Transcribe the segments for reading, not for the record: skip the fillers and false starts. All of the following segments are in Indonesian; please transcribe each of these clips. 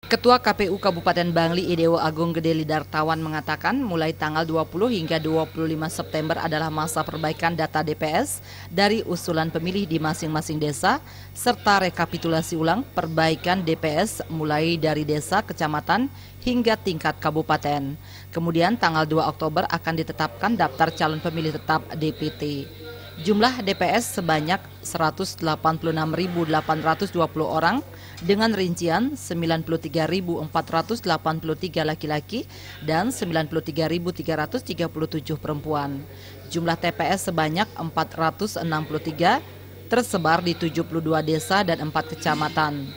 Ketua KPU Kabupaten Bangli Idewo Agung Gede Lidartawan mengatakan mulai tanggal 20 hingga 25 September adalah masa perbaikan data DPS dari usulan pemilih di masing-masing desa serta rekapitulasi ulang perbaikan DPS mulai dari desa, kecamatan hingga tingkat kabupaten. Kemudian tanggal 2 Oktober akan ditetapkan daftar calon pemilih tetap DPT. Jumlah DPS sebanyak 186.820 orang dengan rincian 93.483 laki-laki dan 93.337 perempuan. Jumlah TPS sebanyak 463 tersebar di 72 desa dan 4 kecamatan.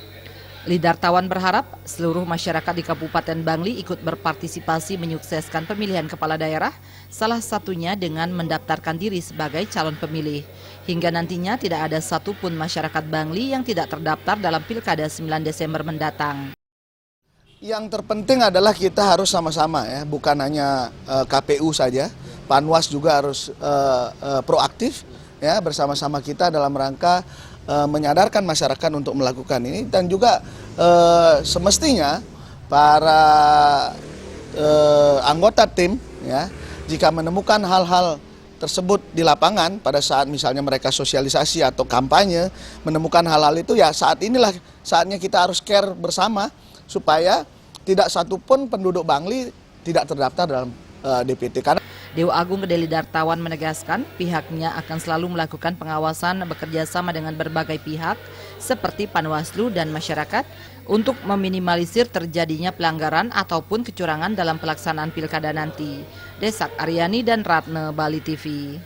Lidartawan berharap seluruh masyarakat di Kabupaten Bangli ikut berpartisipasi menyukseskan pemilihan kepala daerah, salah satunya dengan mendaftarkan diri sebagai calon pemilih. Hingga nantinya tidak ada satupun masyarakat Bangli yang tidak terdaftar dalam Pilkada 9 Desember mendatang. Yang terpenting adalah kita harus sama-sama ya, bukan hanya KPU saja, Panwas juga harus proaktif ya bersama-sama kita dalam rangka menyadarkan masyarakat untuk melakukan ini, dan juga semestinya para anggota tim ya jika menemukan hal-hal tersebut di lapangan pada saat misalnya mereka sosialisasi atau kampanye menemukan hal-hal itu, ya saat inilah saatnya kita harus care bersama supaya tidak satupun penduduk Bangli tidak terdaftar dalam DPT. Dewo Agung Gede Lidartawan menegaskan pihaknya akan selalu melakukan pengawasan bekerja sama dengan berbagai pihak seperti Panwaslu dan masyarakat untuk meminimalisir terjadinya pelanggaran ataupun kecurangan dalam pelaksanaan pilkada nanti. Desak Aryani dan Ratne, Bali TV.